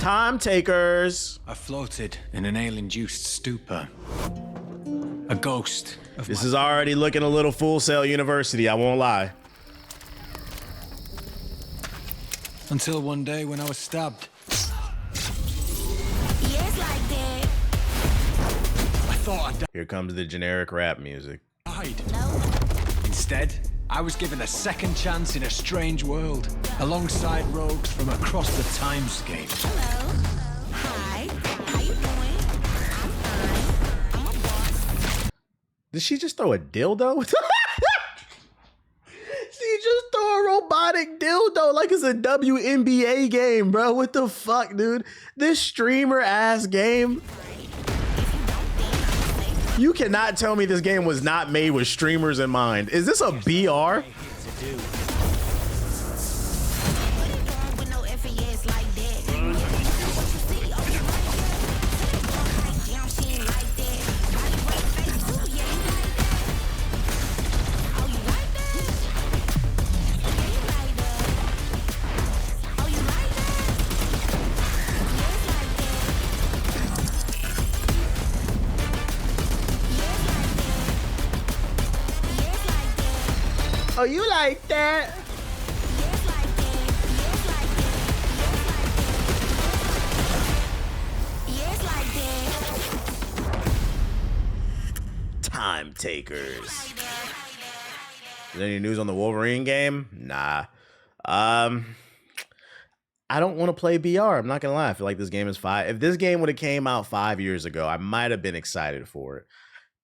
Time takers. I floated in an ale-induced stupor. A ghost of This is already looking a little Full Sail University, I won't lie. Until one day when I was stabbed. Yes, like that. I thought I Here comes the generic rap music. died. No. Instead, I was given a second chance in a strange world, alongside rogues from across the timescape. Hello. Hi. How you doing? I'm fine. I'm a boss. Did she just throw a dildo? She just throw a robotic dildo like it's a WNBA game, bro. What the fuck, dude? This streamer ass game. You cannot tell me this game was not made with streamers in mind. Is this a BR? With no FAS like that. Damn, she ain't like that. Body right face too. Yeah, you like that. Oh, you like that? Yeah, you like that. Oh, you like that? Yes, like that. Yes, like that. Oh, you like that? Yes, like that. Yes, like that. Yes, like that. Time takers. Is there any news on the Wolverine game? Nah. I don't want to play BR. I'm not gonna lie. I feel like this game is fire. If this game would have came out 5 years ago, I might have been excited for it.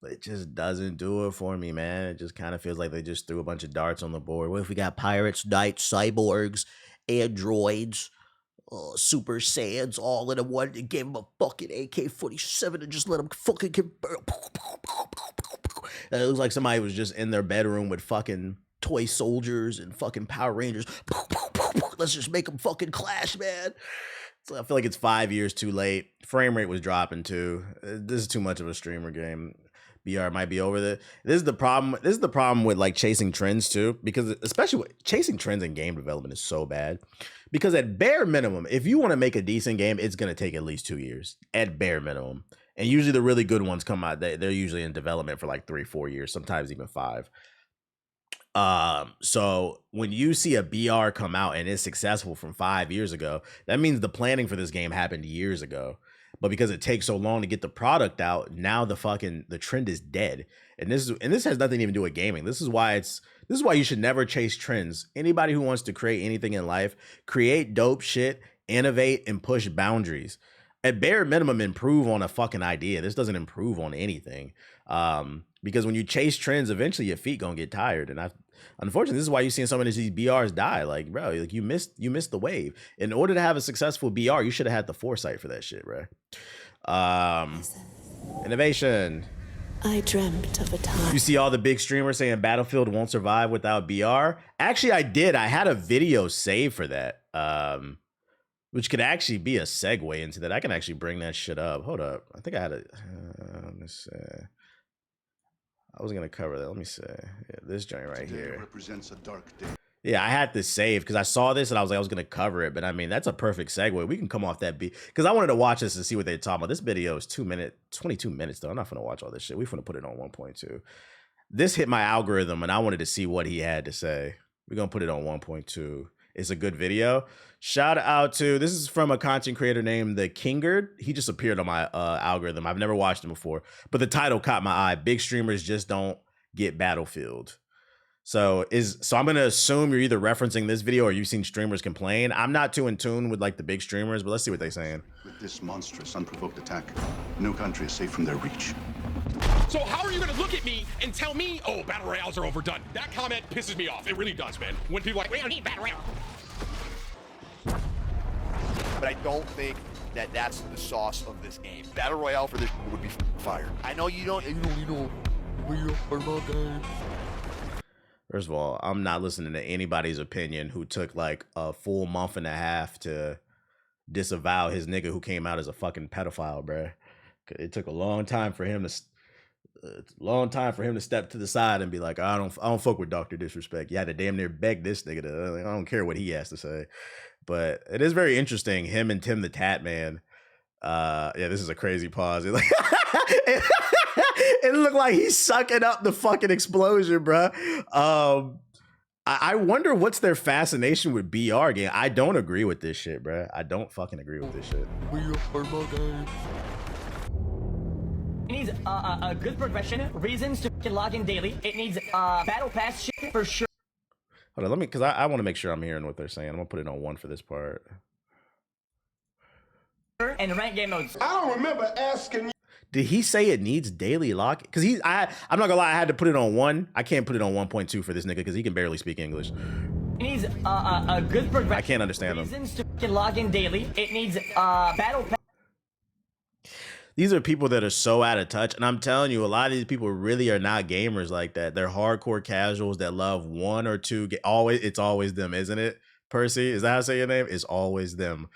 But it just doesn't do it for me, man. It just kind of feels like they just threw a bunch of darts on the board. What if we got pirates, knights, cyborgs, androids, super saiyans all in a one and gave them a fucking AK-47 and just let them fucking get... And it looks like somebody was just in their bedroom with fucking toy soldiers and fucking Power Rangers. Let's just make them fucking clash, man. So I feel like it's 5 years too late. Frame rate was dropping too. This is too much of a streamer game. BR might be over there. This is the problem. This is the problem with like chasing trends too, because especially chasing trends in game development is so bad. Because at bare minimum, if you want to make a decent game, it's gonna take at least 2 years at bare minimum. And usually the really good ones come out. They're usually in development for like 3-4 years, sometimes even 5. So when you see a BR come out and it's successful from 5 years ago, that means the planning for this game happened years ago. But because it takes so long to get the product out, now the trend is dead. And this has nothing to even do with gaming. This is why you should never chase trends. Anybody who wants to create anything in life, create dope shit, innovate, and push boundaries. At bare minimum, improve on a fucking idea. This doesn't improve on anything. Because when you chase trends, eventually your feet gonna get tired. And unfortunately, this is why you're seeing so many of these BRs die. Like, bro, like you missed the wave. In order to have a successful BR, you should have had the foresight for that shit, bro. Innovation. I dreamt of a time. You see all the big streamers saying Battlefield won't survive without BR. Actually, I did. I had a video saved for that. Which could actually be a segue into that. I can actually bring that shit up. Hold up. I think I had a. Let me see. I was gonna cover that. Let me see. Yeah, this joint right here represents a dark day. Yeah, I had this saved because I saw this and I was like, I was gonna cover it. But I mean, that's a perfect segue. We can come off that beat because I wanted to watch this and see what they're talking about. This video is 22 minutes though. I'm not gonna watch all this shit. We're gonna put it on 1.2. This hit my algorithm and I wanted to see what he had to say. We're gonna put it on 1.2. It's a good video. Shout out to, this is from a content creator named The Kingard. He just appeared on my algorithm. I've never watched him before, but the title caught my eye. Big streamers just don't get Battlefield. So I'm gonna assume you're either referencing this video or you've seen streamers complain. I'm not too in tune with like the big streamers, but let's see what they're saying. With this monstrous, unprovoked attack, no country is safe from their reach. So how are you gonna look at me and tell me, oh, battle royales are overdone? That comment pisses me off. It really does, man. When people are like, we don't need battle royale. But I don't think that that's the sauce of this game. Battle Royale for this would be fire. I know you don't First of all, I'm not listening to anybody's opinion who took like a full month and a half to disavow his nigga who came out as a fucking pedophile, bruh. It took a long time for him to It's a long time for him to step to the side and be like, I don't fuck with Dr. Disrespect. You had to damn near beg this nigga to, I don't care what he has to say. But it is very interesting, him and Tim the Tat Man. Yeah, this is a crazy pause. It looked like he's sucking up the fucking explosion, bruh. I wonder what's their fascination with BR game. I don't agree with this shit, bruh. I don't fucking agree with this shit. It needs a good progression, reasons to log in daily. It needs battle pass shit for sure. Hold on, let me, because I want to make sure I'm hearing what they're saying. I'm gonna put it on 1 for this part. And rank game modes. I don't remember asking. Did he say it needs daily lock? Because I'm not gonna lie, I had to put it on 1. I can't put it on 1.2 for this nigga because he can barely speak English. It needs a good progression. I can't understand him. Reasons to log in daily. It needs battle pass. These are people that are so out of touch, and I'm telling you, a lot of these people really are not gamers like that. They're hardcore casuals that love 1 or 2. It's always them, isn't it? Percy, is that how I say your name? It's always them.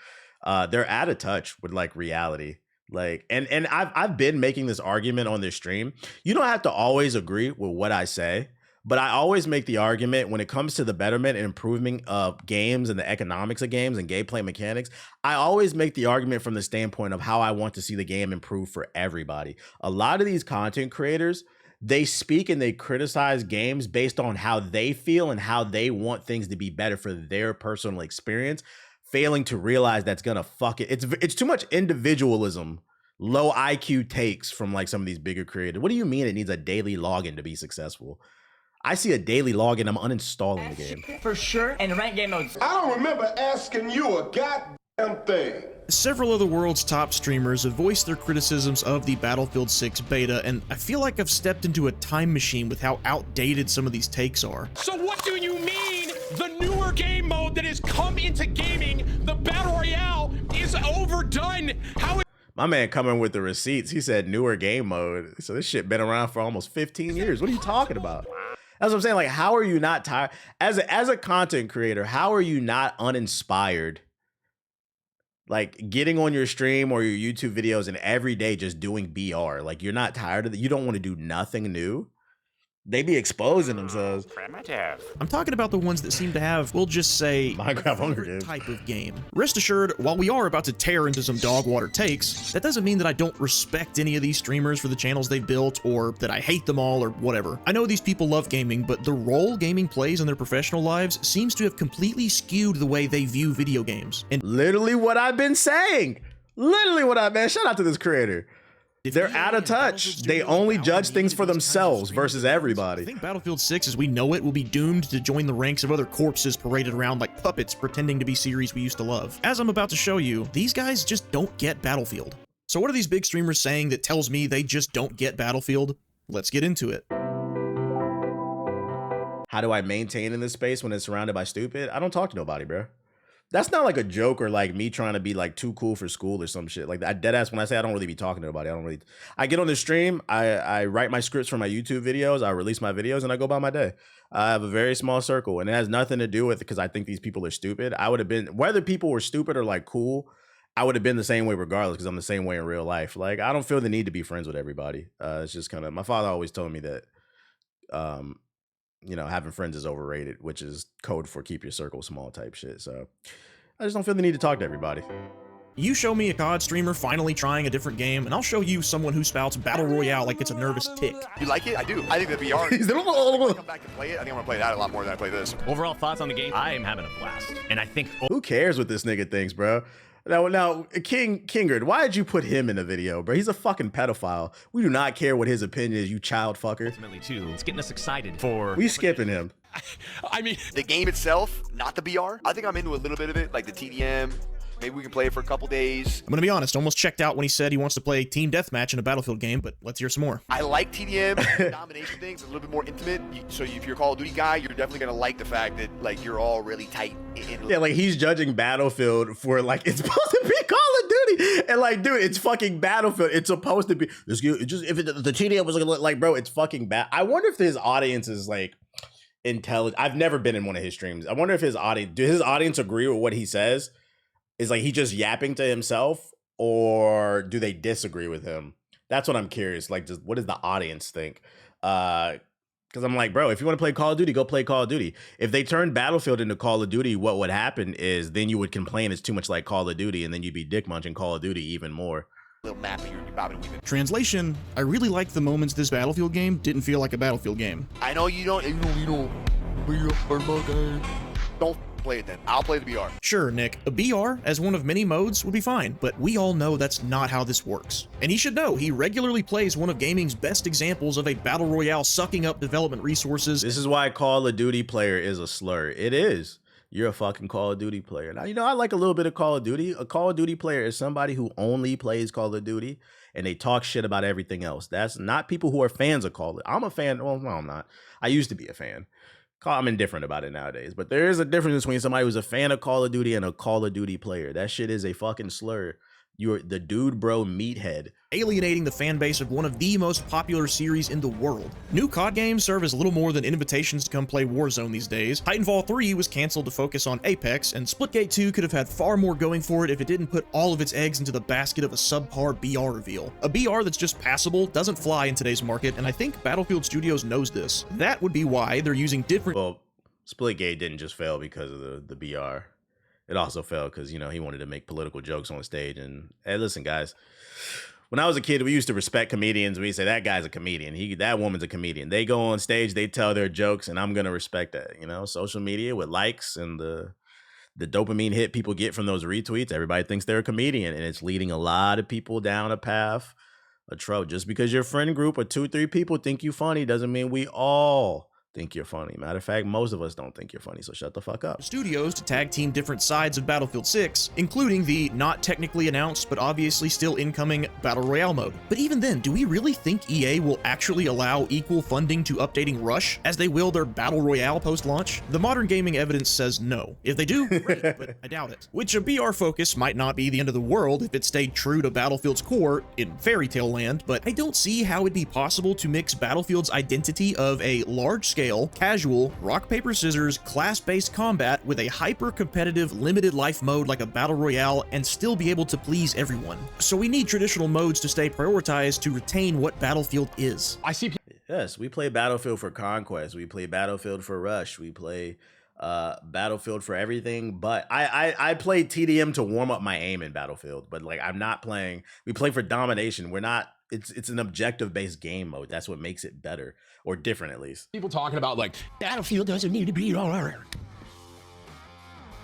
They're out of touch with like reality. Like, and I've been making this argument on this stream. You don't have to always agree with what I say, but I always make the argument when it comes to the betterment and improvement of games and the economics of games and gameplay mechanics. I always make the argument from the standpoint of how I want to see the game improve for everybody. A lot of these content creators, they speak and they criticize games based on how they feel and how they want things to be better for their personal experience, failing to realize that's gonna fuck it. It's too much individualism, low IQ takes from like some of these bigger creators. What do you mean it needs a daily login to be successful? I see a daily login, I'm uninstalling the game. For sure, and rank game modes. I don't remember asking you a goddamn thing. Several of the world's top streamers have voiced their criticisms of the Battlefield 6 beta, and I feel like I've stepped into a time machine with how outdated some of these takes are. So what do you mean the newer game mode that has come into gaming, the Battle Royale, is overdone? How My man coming with the receipts. He said newer game mode. So this shit been around for almost 15 years. What are you talking about? That's what I'm saying. Like, how are you not tired? As a content creator, how are you not uninspired? Like getting on your stream or your YouTube videos and every day just doing BR. Like you're not tired of it. You don't want to do nothing new. They be exposing themselves. Primitive. I'm talking about the ones that seem to have, we'll just say, Minecraft Hunger Games type of game. Rest assured, while we are about to tear into some dog water takes, that doesn't mean that I don't respect any of these streamers for the channels they've built or that I hate them all or whatever. I know these people love gaming, but the role gaming plays in their professional lives seems to have completely skewed the way they view video games. And literally what I've been saying. Literally what I've been. Shout out to this creator. They're out of touch. They only judge things for themselves versus everybody. I think Battlefield 6 as we know it will be doomed to join the ranks of other corpses paraded around like puppets pretending to be series we used to love. As I'm about to show you, these guys just don't get Battlefield. So what are these big streamers saying that tells me they just don't get Battlefield? Let's get into it. How do I maintain in this space when it's surrounded by stupid? I don't talk to nobody, bro. That's not like a joke or like me trying to be like too cool for school or some shit. Like I dead ass when I say I don't really be talking to nobody. I get on the stream, I write my scripts for my YouTube videos, I release my videos, and I go about my day. I have a very small circle, and it has nothing to do with because I think these people are stupid. I would have been, whether people were stupid or like cool, I would have been the same way regardless because I'm the same way in real life. Like I don't feel the need to be friends with everybody. It's just kind of, my father always told me that you know, having friends is overrated, which is code for keep your circle small type shit. So I just don't feel the need to talk to everybody. You show me a COD streamer finally trying a different game, and I'll show you someone who spouts Battle Royale like it's a nervous tick. You like it? I do. I think the VR. I come back and play it. I think I'm gonna play that a lot more than I play this. Overall thoughts on the game? I am having a blast, and I think who cares what this nigga thinks, bro? Now, Kingard, why did you put him in the video, bro? He's a fucking pedophile. We do not care what his opinion is, you child fucker. Ultimately, too, it's getting us excited for. We skipping him. I mean, the game itself, not the BR. I think I'm into a little bit of it, like the TDM. Maybe we can play it for a couple days. I'm gonna be honest, almost checked out when he said he wants to play Team Deathmatch in a Battlefield game, but let's hear some more. I like TDM. Domination things, a little bit more intimate. So if you're a Call of Duty guy, you're definitely gonna like the fact that like you're all really tight. Yeah, like he's judging Battlefield for like it's supposed to be Call of Duty, and like, dude, it's fucking Battlefield. It's supposed to be. Just if the TDM was like, bro, it's fucking bad. I wonder if his audience is like intelligent. I've never been in one of his streams. I wonder if his audience agree with what he says? Is like he just yapping to himself, or do they disagree with him? That's what I'm curious. Like, just what does the audience think? Because I'm like, bro, if you want to play Call of Duty, go play Call of Duty. If they turned Battlefield into Call of Duty, what would happen is then you would complain it's too much like Call of Duty, and then you'd be dick munching Call of Duty even more. Little map here, you bobbing and weaving. Translation, I really like the moments this Battlefield game didn't feel like a Battlefield game. I know you don't play it then. I'll play the BR. Sure, Nick, a BR as one of many modes would be fine, but we all know that's not how this works. And he should know, he regularly plays one of gaming's best examples of a battle royale sucking up development resources. This is why Call of Duty player is a slur. It is. You're a fucking Call of Duty player. Now, you know, I like a little bit of Call of Duty. A Call of Duty player is somebody who only plays Call of Duty and they talk shit about everything else. That's not people who are fans of Call of Duty. I'm a fan. Well, no, I'm not. I used to be a fan. I'm indifferent about it nowadays, but there is a difference between somebody who's a fan of Call of Duty and a Call of Duty player. That shit is a fucking slur. You're the dude bro meathead. Alienating the fan base of one of the most popular series in the world. New COD games serve as little more than invitations to come play Warzone these days. Titanfall 3 was canceled to focus on Apex, and Splitgate 2 could have had far more going for it if it didn't put all of its eggs into the basket of a subpar BR reveal. A BR that's just passable doesn't fly in today's market, and I think Battlefield Studios knows this. That would be why they're using different— Well, Splitgate didn't just fail because of the BR. It also fell because, you know, he wanted to make political jokes on stage. And hey, listen, guys, when I was a kid, we used to respect comedians. We say that guy's a comedian. That woman's a comedian. They go on stage, they tell their jokes, and I'm gonna respect that. You know, social media with likes and the dopamine hit people get from those retweets. Everybody thinks they're a comedian, and it's leading a lot of people down a path of trouble. Just because your friend group or 2-3 people think you funny doesn't mean we all think you're funny. Matter of fact, most of us don't think you're funny, so shut the fuck up. Studios to tag team different sides of Battlefield 6, including the not technically announced but obviously still incoming Battle Royale mode. But even then, do we really think EA will actually allow equal funding to updating Rush as they will their Battle Royale post-launch? The modern gaming evidence says no. If they do, great, but I doubt it. Which a BR focus might not be the end of the world if it stayed true to Battlefield's core in Fairy Tale Land, but I don't see how it'd be possible to mix Battlefield's identity of a large-scale, casual, rock-paper-scissors, class-based combat with a hyper-competitive limited life mode like a battle royale and still be able to please everyone. So we need traditional modes to stay prioritized to retain what Battlefield is. Yes, we play Battlefield for Conquest. We play Battlefield for Rush. We play Battlefield for everything. But I play TDM to warm up my aim in Battlefield. But like, I'm not playing. We play for domination. We're not. It's an objective-based game mode. That's what makes it better, or different at least. People talking about like Battlefield doesn't need to be.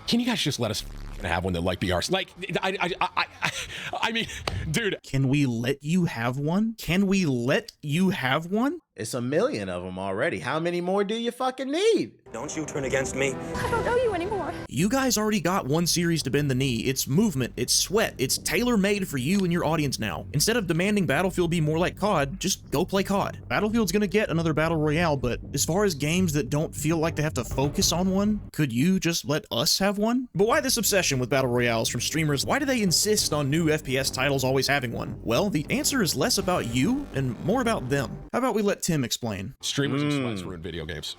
Can you guys just let us have one that like BRs? Like, I mean, dude. Can we let you have one? Can we let you have one? It's 1 million of them already. How many more do you fucking need? Don't you turn against me. I don't know you anymore. You guys already got one series to bend the knee. It's movement, it's sweat, it's tailor-made for you and your audience now. Instead of demanding Battlefield be more like COD, just go play COD. Battlefield's gonna get another Battle Royale, but as far as games that don't feel like they have to focus on one, could you just let us have one? But why this obsession with Battle Royales from streamers? Why do they insist on new FPS titles always having one? Well, the answer is less about you and more about them. How about we let Tim explain? Streamers and sweats ruin video games.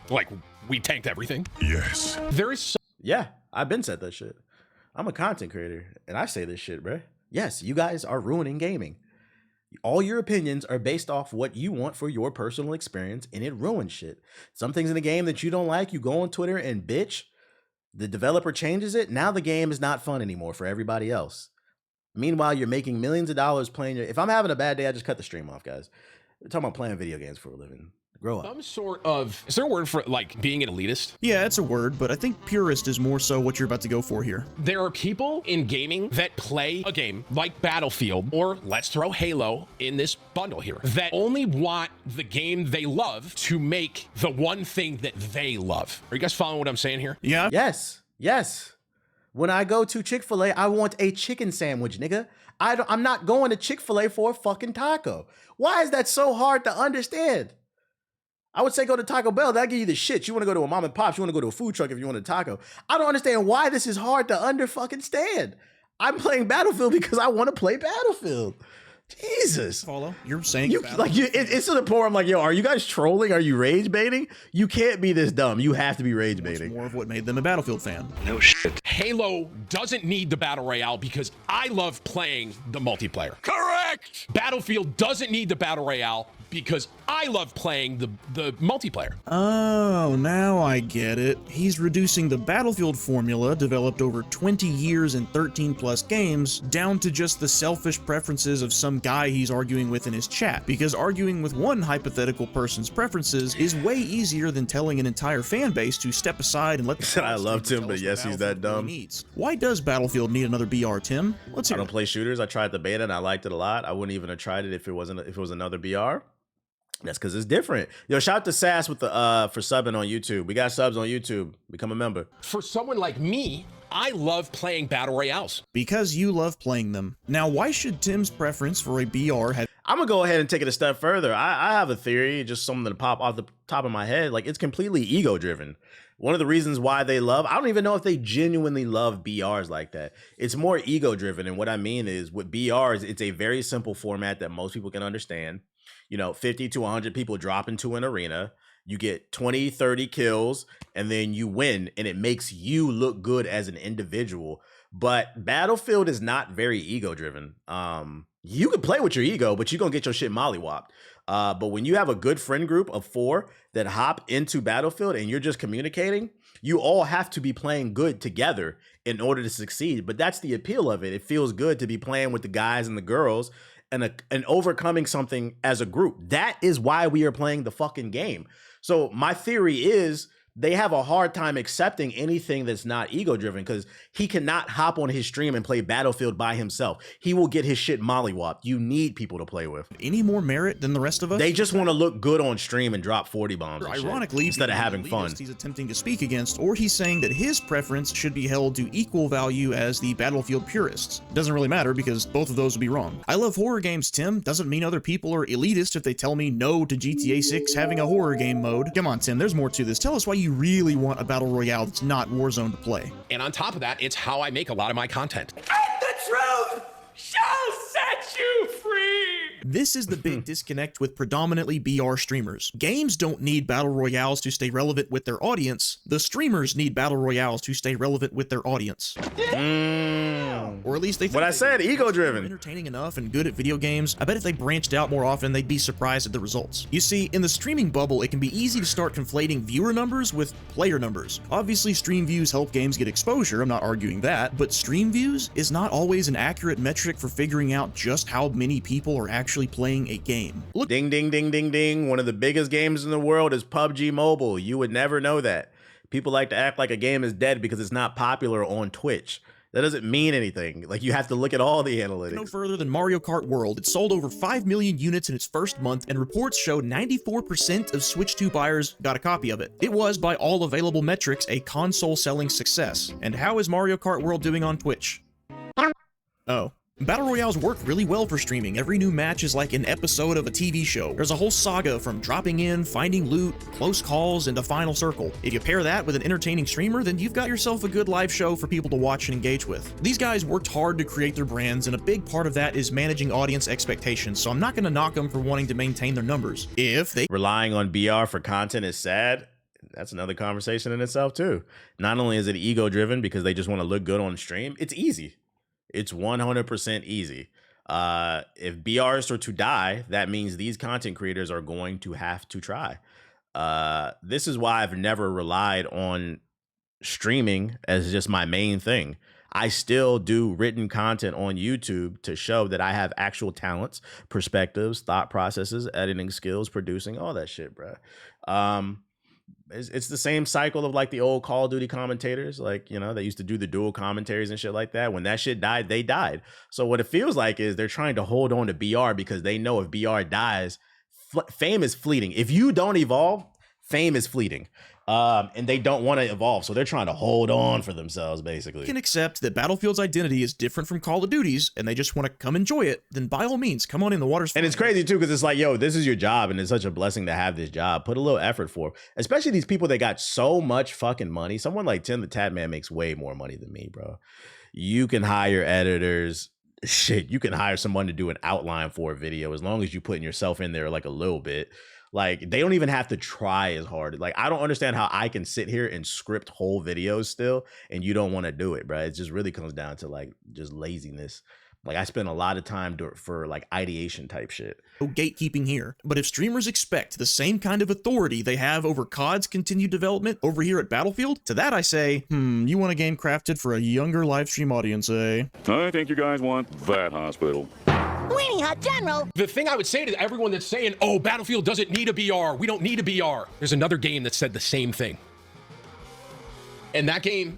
Like, we tanked everything. Yes. There is Yeah, I've been said that shit. I'm a content creator, and I say this shit, bruh. Yes, you guys are ruining gaming. All your opinions are based off what you want for your personal experience, and it ruins shit. Some things in the game that you don't like, you go on Twitter and bitch. The developer changes it. Now the game is not fun anymore for everybody else. Meanwhile, you're making millions of dollars playing your... If I'm having a bad day, I just cut the stream off, guys. We're talking about playing video games for a living. Grow up. some sort of... Is there a word for, like, being an elitist? Yeah, it's a word, but I think purist is more so what you're about to go for here. There are people in gaming that play a game like Battlefield, or let's throw Halo in this bundle here, that only want the game they love to make the one thing that they love. Are you guys following what I'm saying here? Yeah. Yes. Yes. When I go to Chick-fil-A, I want a chicken sandwich, nigga. I'm not going to Chick-fil-A for a fucking taco. Why is that so hard to understand? I would say go to Taco Bell. That'll give you the shit. You want to go to a mom and pop. You want to go to a food truck if you want a taco. I don't understand why this is hard to fucking stand. I'm playing Battlefield because I want to play Battlefield. Jesus. Follow. You're saying it's to the point where I'm like, yo, are you guys trolling? Are you rage baiting? You can't be this dumb. You have to be rage baiting. More of what made them a Battlefield fan. No shit. Halo doesn't need the Battle Royale because I love playing the multiplayer. Correct! Correct. Battlefield doesn't need the battle royale because I love playing the multiplayer. Oh, now I get it. He's reducing the Battlefield formula developed over 20 years and 13 plus games down to just the selfish preferences of some guy he's arguing with in his chat, because arguing with one hypothetical person's preferences is way easier than telling an entire fan base to step aside and let the I loved him, but yes, he's that dumb. Why does Battlefield need another BR, Tim? Let's hear I don't it. play shooters. I tried the beta and I liked it a lot. I wouldn't even have tried it if it was another BR. That's because it's different. Yo, shout out to Sass with the for subbing on YouTube. We got subs on YouTube. Become a member. For someone like me, I love playing battle royales. Because you love playing them. Now, why should Tim's preference for a BR have... I'm gonna go ahead and take it a step further. I have a theory, just something to pop off the top of my head. Like, it's completely ego driven. One of the reasons why they love, I don't even know if they genuinely love BRs like that. It's more ego driven. And what I mean is with BRs, it's a very simple format that most people can understand. You know, 50 to 100 people drop into an arena. You get 20, 30 kills, and then you win, and it makes you look good as an individual. But Battlefield is not very ego-driven. You can play with your ego, but you're going to get your shit mollywopped. But when you have a good friend group of 4 that hop into Battlefield and you're just communicating, you all have to be playing good together in order to succeed. But that's the appeal of it. It feels good to be playing with the guys and the girls and overcoming something as a group. That is why we are playing the fucking game. So my theory is they have a hard time accepting anything that's not ego driven, because he cannot hop on his stream and play Battlefield by himself. He will get his shit mollywopped. You need people to play with. Any more merit than the rest of us? They just want to look good on stream and drop 40 bombs and Ironically, shit, instead of having fun. He's attempting to speak against, or he's saying that his preference should be held to equal value as the Battlefield purists. Doesn't really matter, because both of those would be wrong. I love horror games, Tim. Doesn't mean other people are elitist if they tell me no to GTA 6 having a horror game mode. Come on, Tim, there's more to this. Tell us why you really want a battle royale that's not Warzone to play. And on top of that, it's how I make a lot of my content. And the truth shall set you free! This is the big disconnect with predominantly BR streamers. Games don't need battle royales to stay relevant with their audience. The streamers need battle royales to stay relevant with their audience. Or at least they think What I said, ego driven. Entertaining enough and good at video games. I bet if they branched out more often, they'd be surprised at the results. You see, in the streaming bubble, it can be easy to start conflating viewer numbers with player numbers. Obviously, stream views help games get exposure, I'm not arguing that, but stream views is not always an accurate metric for figuring out just how many people are actually playing a game. Look, Ding, ding, ding, ding, ding. One of the biggest games in the world is PUBG Mobile. You would never know that. People like to act like a game is dead because it's not popular on Twitch. That doesn't mean anything. Like, you have to look at all the analytics. No further than Mario Kart World. It sold over 5 million units in its first month, and reports show 94% of Switch 2 buyers got a copy of it. It was, by all available metrics, a console selling success. And how is Mario Kart World doing on Twitch? Oh. Battle Royales work really well for streaming. Every new match is like an episode of a TV show. There's a whole saga from dropping in, finding loot, close calls, and a final circle. If you pair that with an entertaining streamer, then you've got yourself a good live show for people to watch and engage with. These guys worked hard to create their brands, and a big part of that is managing audience expectations, so I'm not going to knock them for wanting to maintain their numbers. If they Relying on BR for content is sad. That's another conversation in itself too. Not only is it ego driven because they just want to look good on stream, it's easy. It's 100% easy. If BRs are to die, that means these content creators are going to have to try. This is why I've never relied on streaming as just my main thing. I still do written content on YouTube to show that I have actual talents, perspectives, thought processes, editing skills, producing, all that shit, bro. It's the same cycle of like the old Call of Duty commentators, like, you know, they used to do the dual commentaries and shit like that. When that shit died, they died. So what it feels like is they're trying to hold on to BR because they know if BR dies, fame is fleeting. If you don't evolve, fame is fleeting. And they don't want to evolve, so they're trying to hold on for themselves, basically. can accept that Battlefield's identity is different from Call of Duty's, and they just want to come enjoy it, then by all means, come on in, the water's fine. And it's crazy too, because it's like, yo, this is your job, and it's such a blessing to have this job. Put a little effort for it. Especially these people that got so much fucking money. Someone like Tim the Tatman makes way more money than me, bro. You can hire editors. Shit, you can hire someone to do an outline for a video as long as you putting yourself in there like a little bit. Like they don't even have to try as hard. Like I don't understand how I can sit here and script whole videos still and you don't want to do it, bro. It just really comes down to like just laziness. Like I spend a lot of time for like ideation type shit. No gatekeeping here. But if streamers expect the same kind of authority they have over COD's continued development over here at Battlefield, to that I say, you want a game crafted for a younger live stream audience, eh? I think you guys want that hospital. Weenie Hut General. The thing I would say to everyone that's saying, oh, Battlefield doesn't need a BR. We don't need a BR. There's another game that said the same thing. And that game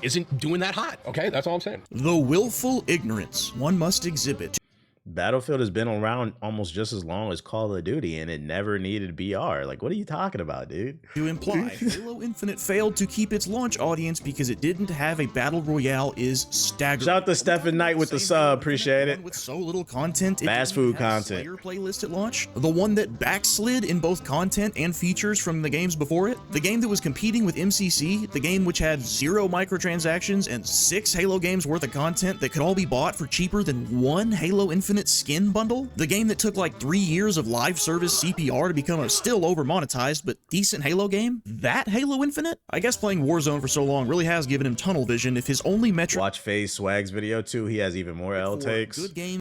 isn't doing that hot. Okay, that's all I'm saying. The willful ignorance one must exhibit. Battlefield has been around almost just as long as Call of Duty, and it never needed BR. Like, what are you talking about, dude? To imply Halo Infinite failed to keep its launch audience because it didn't have a battle royale is staggering. Shout out to Stephen Knight with the sub, appreciate it. With so little content, fast food content. Slayer playlist at launch, the one that backslid in both content and features from the games before it, the game that was competing with MCC, the game which had 0 microtransactions and 6 Halo games worth of content that could all be bought for cheaper than one Halo Infinite skin bundle, the game that took like 3 years of live service CPR to become a still over monetized but decent Halo game, that Halo Infinite? I guess playing Warzone for so long really has given him tunnel vision if his only metric— Watch FaZe Swag's video too, he has even more L takes. Good game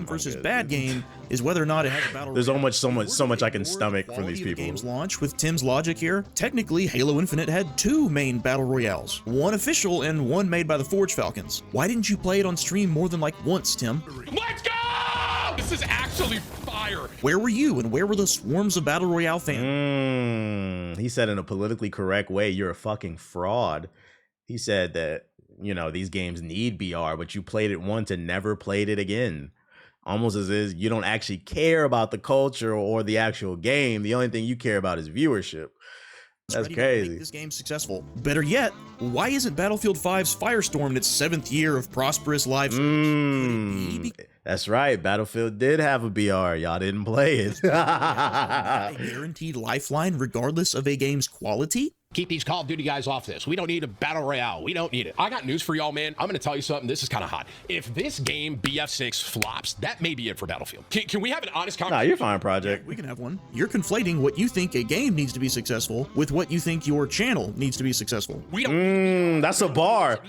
versus bad game is whether or not it has a battle. There's so much I can stomach from these people. Game's launch with Tim's logic here. Technically, Halo Infinite had 2 main battle royales, one official and one made by the Forge Falcons. Why didn't you play it on stream more than like once, Tim? Let's go! This is actually fire. Where were you and where were the swarms of battle royale fans? He said in a politically correct way, you're a fucking fraud. He said that, you know, these games need BR, but you played it once and never played it again. Almost as if you don't actually care about the culture or the actual game. The only thing you care about is viewership. That's crazy. Make this game successful. Better yet, why isn't Battlefield 5's Firestorm in its 7th year of prosperous live service? That's right. Battlefield did have a BR. Y'all didn't play it. A guaranteed lifeline regardless of a game's quality? Keep these Call of Duty guys off this. We don't need a battle royale. We don't need it. I got news for y'all, man. I'm going to tell you something. This is kind of hot. If this game, BF6, flops, that may be it for Battlefield. Can we have an honest conversation? Nah, you're fine, Project. Yeah, we can have one. You're conflating what you think a game needs to be successful with what you think your channel needs to be successful. We don't. That's a bar.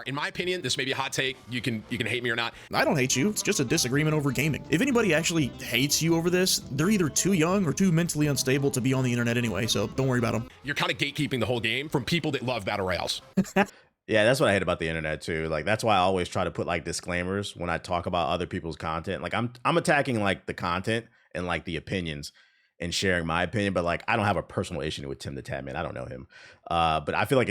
In my opinion, this may be a hot take. You can hate me or not. I don't hate you. It's just a disagreement over gaming. If anybody actually hates you over this, they're either too young or too mentally unstable to be on the internet anyway, so don't worry about them. You're kind of gatekeeping the whole game from people that love battle royales. Yeah, that's what I hate about the internet too. Like that's why I always try to put like disclaimers when I talk about other people's content. Like I'm attacking like the content and like the opinions and sharing my opinion, but like I don't have a personal issue with Tim the Tatman. I don't know him. But I feel like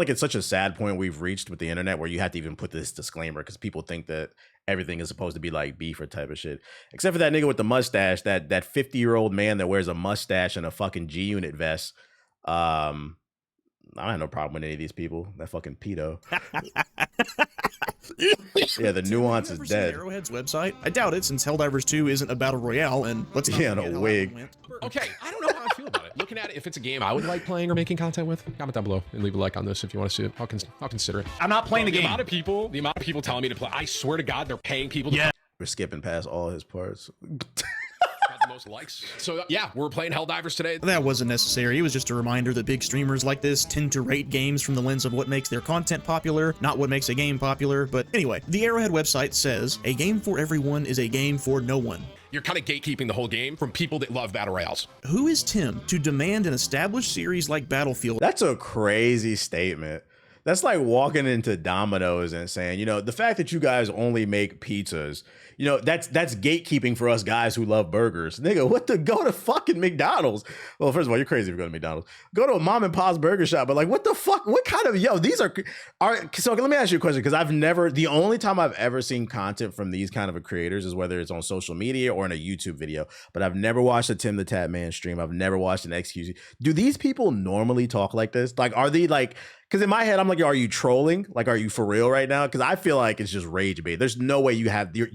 it's such a sad point we've reached with the internet where you have to even put this disclaimer because people think that everything is supposed to be like beef or type of shit. Except for that nigga with the mustache, that 50-year-old man that wears a mustache and a fucking G-Unit vest. I don't have no problem with any of these people. That fucking pedo. Yeah, the nuance is dead. Arrowhead's website? I doubt it, since Helldivers 2 isn't a battle royale, and let's not forget a wig. Okay, I don't know how I feel about it. Looking at it, if it's a game I would like playing or making content with, comment down below and leave a like on this if you want to see it. I'll consider it. I'm not playing the game. The amount of people telling me to play. I swear to God, they're paying people to play. We're skipping past all his parts. Got the most likes. So yeah, we're playing Helldivers today. That wasn't necessary. It was just a reminder that big streamers like this tend to rate games from the lens of what makes their content popular, not what makes a game popular. But anyway, the Arrowhead website says, a game for everyone is a game for no one. You're kind of gatekeeping the whole game from people that love battle royales. Who is Tim to demand an established series like Battlefield? That's a crazy statement. That's like walking into Domino's and saying, you know, the fact that you guys only make pizzas, you know, that's gatekeeping for us guys who love burgers. Nigga, go to fucking McDonald's. Well, first of all, you're crazy if you go to McDonald's. Go to a mom and pop's burger shop. But like, what the fuck? What kind of, these are so let me ask you a question. Cause the only time I've ever seen content from these kind of creators is whether it's on social media or in a YouTube video, but I've never watched a Tim the Tatman stream. I've never watched an XQC. Do these people normally talk like this? Like, are they like Because in my head, I'm like, are you trolling? Like, are you for real right now? Because I feel like it's just rage bait. There's no way you have you.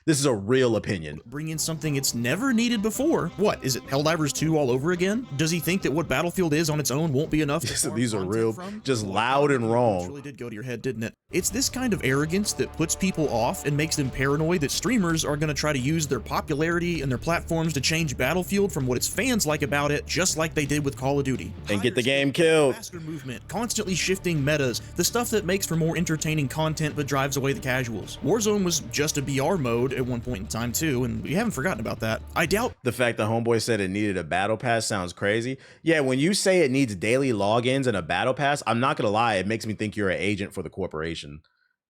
This is a real opinion. Bring in something it's never needed before. What is it? Helldivers 2 all over again? Does he think that what Battlefield is on its own won't be enough? These are real, just loud and wrong. Really did go to your head, didn't it? It's this kind of arrogance that puts people off and makes them paranoid that streamers are going to try to use their popularity and their platforms to change Battlefield from what its fans like about it, just like they did with Call of Duty. And get the game killed. Faster movement, constantly shifting metas, the stuff that makes for more entertaining content but drives away the casuals. Warzone was just a BR mode at one point in time too, and we haven't forgotten about that. I doubt the fact that Homeboy said it needed a battle pass sounds crazy. Yeah, when you say it needs daily logins and a battle pass, I'm not gonna lie, it makes me think you're an agent for the corporation.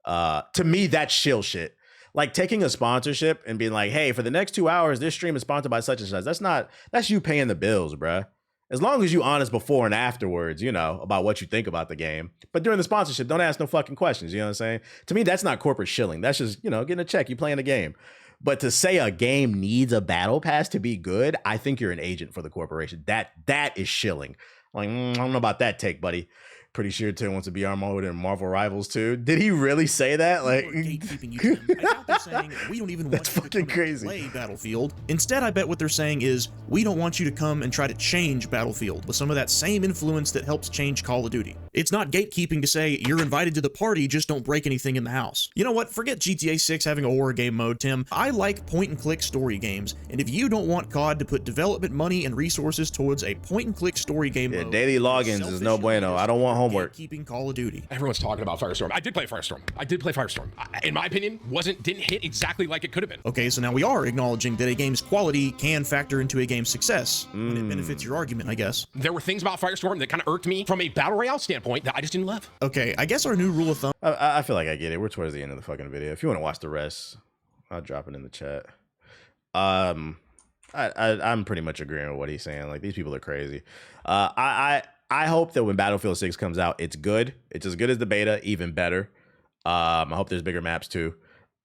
To me, that's shill shit. Like taking a sponsorship and being like, hey, for the next 2 hours, this stream is sponsored by such and such. That's you paying the bills, bruh. As long as you honest before and afterwards, you know, about what you think about the game. But during the sponsorship, don't ask no fucking questions. You know what I'm saying? To me, that's not corporate shilling. That's just, you know, getting a check. You playing the game. But to say a game needs a battle pass to be good, I think you're an agent for the corporation. That is shilling. Like, I don't know about that take, buddy. Pretty sure Tim wants to be our mode in Marvel Rivals too. Did he really say that? Like, gatekeeping you, Tim. I doubt they're saying we don't even want that's you fucking to crazy. Play Battlefield. Instead, I bet what they're saying is we don't want you to come and try to change Battlefield with some of that same influence that helps change Call of Duty. It's not gatekeeping to say you're invited to the party, just don't break anything in the house. You know what? Forget GTA 6 having a horror game mode, Tim. I like point-and-click story games, and if you don't want COD to put development money and resources towards a point-and-click story game mode, daily logins is no bueno. I don't want homework. Keeping Call of Duty. Everyone's talking about Firestorm. I did play Firestorm. In my opinion, didn't hit exactly like it could have been. Okay, so now we are acknowledging that a game's quality can factor into a game's success when it benefits your argument, I guess. There were things about Firestorm that kind of irked me from a battle royale standpoint that I just didn't love. Okay, I guess our new rule of thumb. I feel like I get it. We're towards the end of the fucking video. If you want to watch the rest, I'll drop it in the chat. I'm pretty much agreeing with what he's saying. Like, these people are crazy. I hope that when Battlefield 6 comes out, it's good. It's as good as the beta, even better. I hope there's bigger maps too.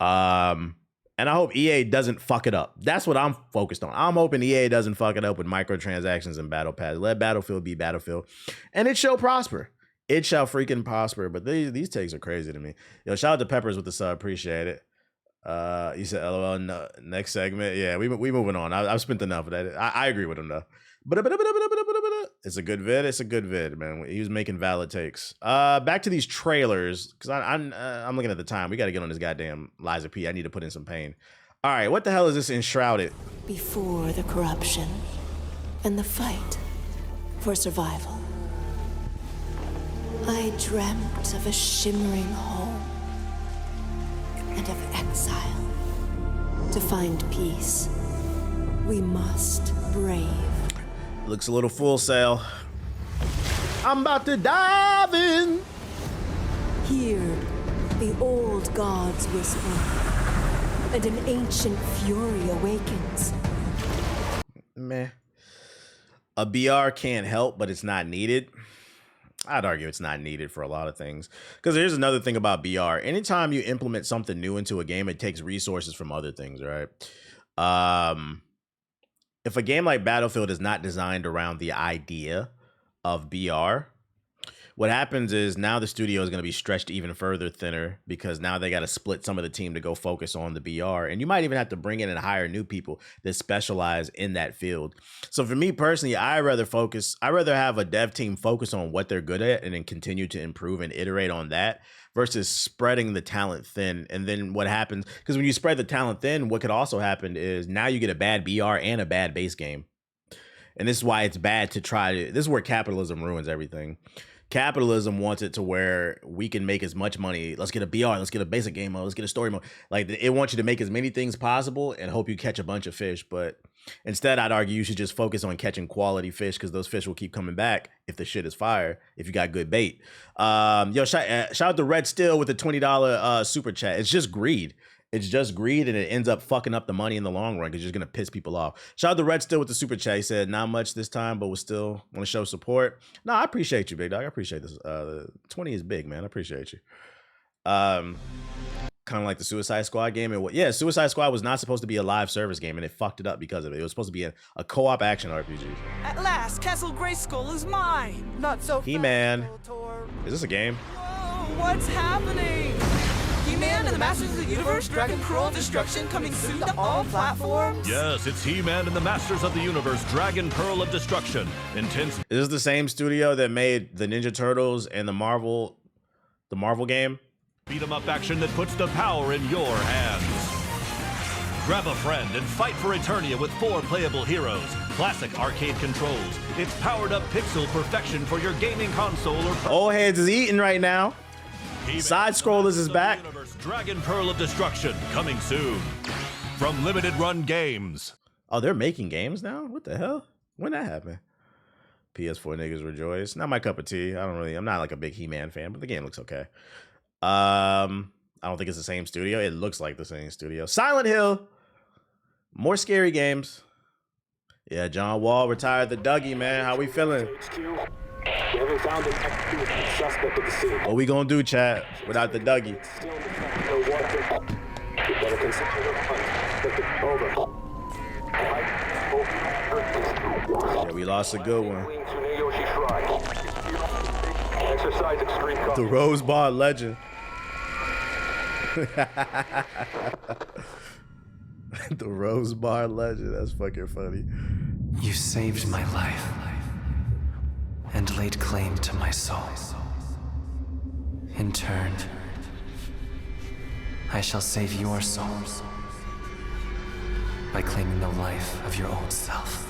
And I hope EA doesn't fuck it up. That's what I'm focused on. I'm hoping EA doesn't fuck it up with microtransactions and battle pass. Let Battlefield be Battlefield. And it shall prosper. It shall freaking prosper. But these takes are crazy to me. Yo, shout out to Peppers with the sub. Appreciate it. You said LOL, no, next segment. Yeah, we moving on. I've spent enough of that. I agree with him though. It's a good vid. It's a good vid, man. He was making valid takes. Back to these trailers, because I'm looking at the time. We got to get on this goddamn Liza P. I need to put in some pain. All right, what the hell is this Enshrouded? Before the corruption and the fight for survival, I dreamt of a shimmering home and of exile. To find peace, we must brave. Looks a little Full Sail. I'm about to dive in. Here, the old gods whisper, and an ancient fury awakens. Meh. A BR can't help, but it's not needed. I'd argue it's not needed for a lot of things. Because here's another thing about BR. Anytime you implement something new into a game, it takes resources from other things, right? If a game like Battlefield is not designed around the idea of BR, what happens is now the studio is going to be stretched even further thinner because now they got to split some of the team to go focus on the BR. And you might even have to bring in and hire new people that specialize in that field. So for me personally, I rather have a dev team focus on what they're good at and then continue to improve and iterate on that versus spreading the talent thin. And then what happens, because when you spread the talent thin, what could also happen is now you get a bad BR and a bad base game. And this is why it's bad to this is where capitalism ruins everything. Capitalism wants it to where we can make as much money. Let's get a BR, let's get a basic game mode, let's get a story mode. Like, it wants you to make as many things possible and hope you catch a bunch of fish. But instead, I'd argue you should just focus on catching quality fish because those fish will keep coming back if the shit is fire, if you got good bait. Yo, shout out to Red Still with the $20 super chat. It's just greed. It's just greed, and it ends up fucking up the money in the long run because you're just going to piss people off. Shout out to Red Still with the super chat. He said, not much this time, but we still want to show support. No, I appreciate you, big dog. I appreciate this. 20 is big, man. I appreciate you. Kind of like the Suicide Squad game. Yeah, Suicide Squad was not supposed to be a live service game, and it fucked it up because of it. It was supposed to be a co-op action RPG. At last, Castle Grayskull is mine. Not so He-Man. Is this a game? What's happening? He-Man and the Masters of the Universe, Dragon Pearl of Destruction coming soon to all platforms? Yes, it's He-Man and the Masters of the Universe, Dragon Pearl of Destruction. Intense. Is this the same studio that made the Ninja Turtles and the Marvel game? Beat 'em up action that puts the power in your hands. Grab a friend and fight for Eternia with 4 playable heroes. Classic arcade controls. It's powered up pixel perfection for your gaming console or... Old heads is eating right now. Side Scrollers is back. Dragon Pearl of Destruction coming soon from Limited Run Games. Oh, they're making games now? What the hell? When that happened? PS4 niggas rejoice. Not my cup of tea. I'm not like a big He-Man fan, but the game looks okay. I don't think it's the same studio. It looks like the same studio. Silent Hill. More scary games. Yeah, John Wall retired the Dougie, man. How we feeling? What we gonna do, chat, without the Dougie? Yeah, we lost a good one. The Rose Bar legend. The Rose Bar legend. That's fucking funny. You saved my life and laid claim to my soul. In turn, I shall save your souls by claiming the life of your own self.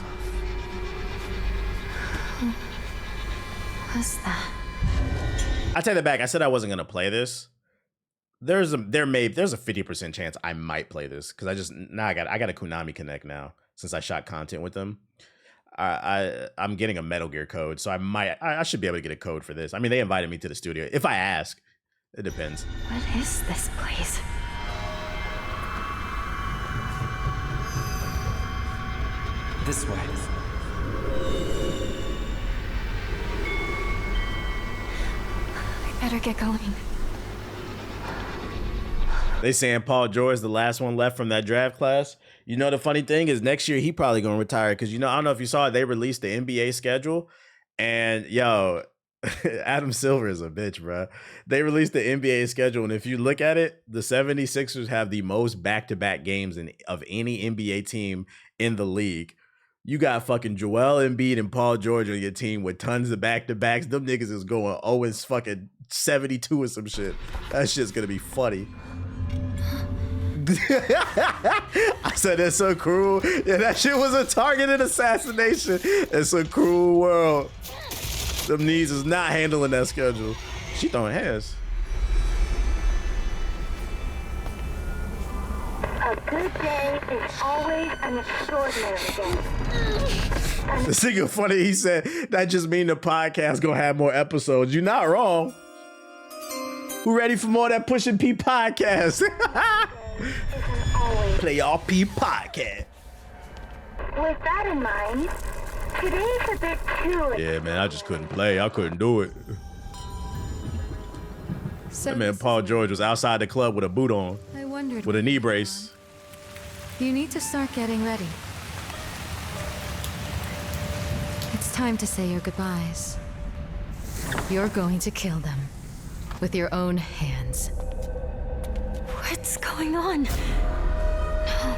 What's that? I take that back. I said I wasn't gonna play this. There's a 50% chance I might play this because I got a Konami Connect now since I shot content with them. I'm getting a Metal Gear code, so I should be able to get a code for this. I mean, they invited me to the studio. If I ask, it depends. What is this place? This way. I better get going. They saying Paul George is the last one left from that draft class. You know, the funny thing is next year he probably gonna retire because, you know, I don't know if you saw it, they released the NBA schedule, and yo, Adam Silver is a bitch, bro. They released the NBA schedule, and if you look at it, the 76ers have the most back-to-back games of any NBA team in the league. You got fucking Joel Embiid and Paul George on your team with tons of back-to-backs. Them niggas is going 0 fucking 72 or some shit. That shit's gonna be funny. I said that's so cruel. Yeah, that shit was a targeted assassination. It's a cruel world. Them knees is not handling that schedule. She throwing hands. A good day is always an extraordinary day. This nigga funny, he said, that just mean the podcast gonna have more episodes. You're not wrong. Who ready for more of that Pushing P podcast? Play all P podcast. With that in mind, today's a bit too... Yeah, man, I just couldn't play. I couldn't do it. So that man Paul George was outside the club with a boot on. I wondered with a knee brace. You need to start getting ready. It's time to say your goodbyes. You're going to kill them with your own hands. What's going on? No,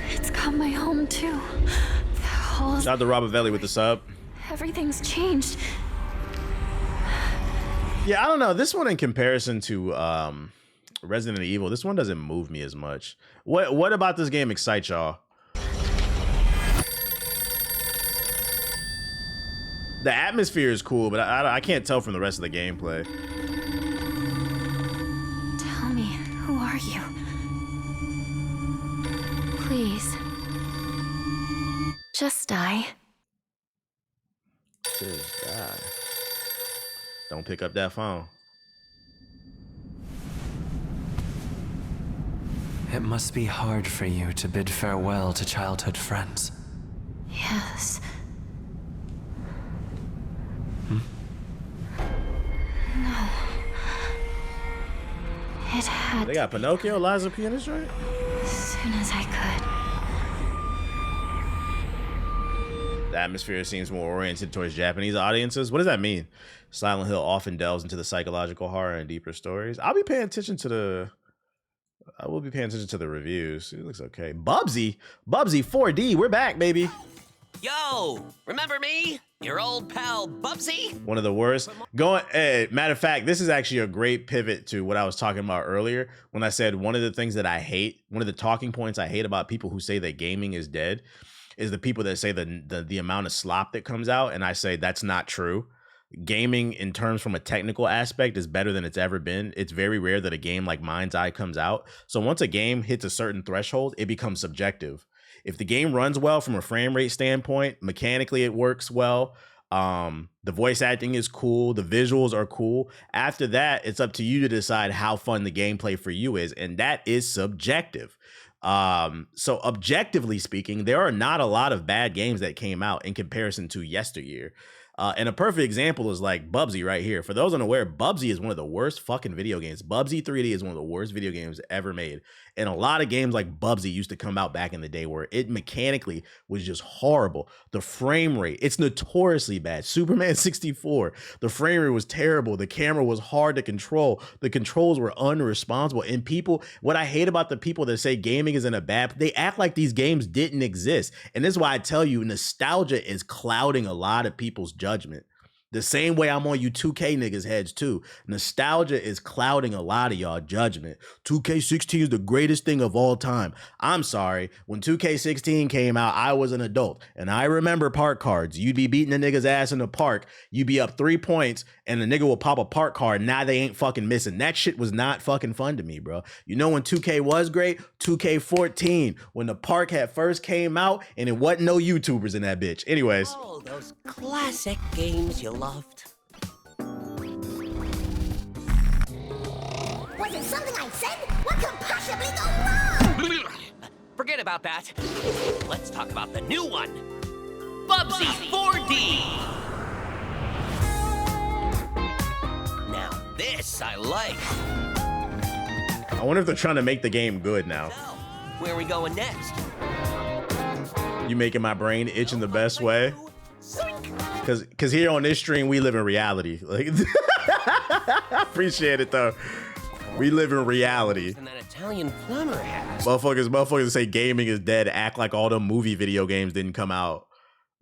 it's got my home too. Shout out to Robert Velli with the sub. Everything's changed. Yeah, I don't know. This one in comparison to Resident Evil, this one doesn't move me as much. What about this game excites y'all? The atmosphere is cool, but I can't tell from the rest of the gameplay. Tell me, who are you? Please. Just die. Just die. Don't pick up that phone. It must be hard for you to bid farewell to childhood friends. Yes. No. It had. They got Pinocchio, Liza P in this joint? As soon as I could. The atmosphere seems more oriented towards Japanese audiences. What does that mean? Silent Hill often delves into the psychological horror and deeper stories. I will be paying attention to the reviews. It looks okay. Bubsy 4D, we're back, baby. Yo, remember me? Your old pal Bubsy? One of the worst. Matter of fact, this is actually a great pivot to what I was talking about earlier when I said one of the things that I hate, one of the talking points I hate about people who say that gaming is dead is the people that say the amount of slop that comes out, and I say that's not true. Gaming in terms from a technical aspect is better than it's ever been. It's very rare that a game like Mind's Eye comes out. So once a game hits a certain threshold, it becomes subjective. If the game runs well from a frame rate standpoint, mechanically it works well. The voice acting is cool. The visuals are cool. After that, it's up to you to decide how fun the gameplay for you is. And that is subjective. So objectively speaking, there are not a lot of bad games that came out in comparison to yesteryear. And a perfect example is like Bubsy right here. For those unaware, Bubsy is one of the worst fucking video games. Bubsy 3D is one of the worst video games ever made. And a lot of games like Bubsy used to come out back in the day where it mechanically was just horrible. The frame rate, it's notoriously bad. Superman 64, the frame rate was terrible. The camera was hard to control. The controls were unresponsible. And people, what I hate about the people that say gaming isn't a bad, they act like these games didn't exist. And this is why I tell you, nostalgia is clouding a lot of people's judgment. The same way I'm on you 2K niggas heads too. Nostalgia is clouding a lot of y'all judgment. 2K16 is the greatest thing of all time. I'm sorry. When 2K16 came out, I was an adult. And I remember park cards. You'd be beating a nigga's ass in the park. You'd be up 3 points and the nigga will pop a park card. Now they ain't fucking missing. That shit was not fucking fun to me, bro. You know when 2K was great? 2K14. When the park had first came out and it wasn't no YouTubers in that bitch. Anyways. Oh, those classic games you loved. Was it something I said? What could possibly go wrong? Forget about that. Let's talk about the new one. Bubsy 4D. Now this I like. I wonder if they're trying to make the game good now. So, where are we going next? You making my brain itch in the best way? Cause here on this stream we live in reality. Like, appreciate it though. We live in reality. And that Italian plumber has. Motherfuckers say gaming is dead. Act like all the movie video games didn't come out.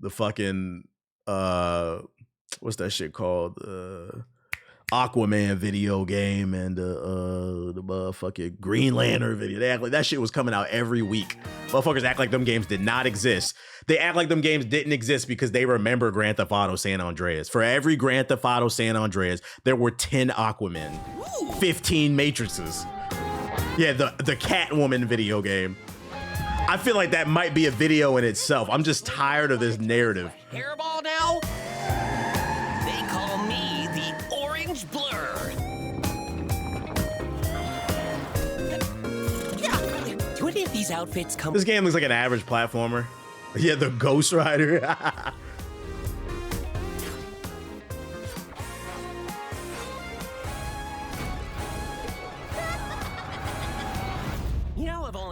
The fucking what's that shit called? Aquaman video game and the motherfucking Green Lantern video. They act like that shit was coming out every week. Motherfuckers act like them games did not exist. They act like them games didn't exist because they remember Grand Theft Auto San Andreas. For every Grand Theft Auto San Andreas, there were 10 Aquaman, 15 Matrices. Yeah, the Catwoman video game. I feel like that might be a video in itself. I'm just tired of this narrative. Hairball now? They call me the Orange Blur. Do any of these outfits come? This game looks like an average platformer. Yeah, the Ghost Rider.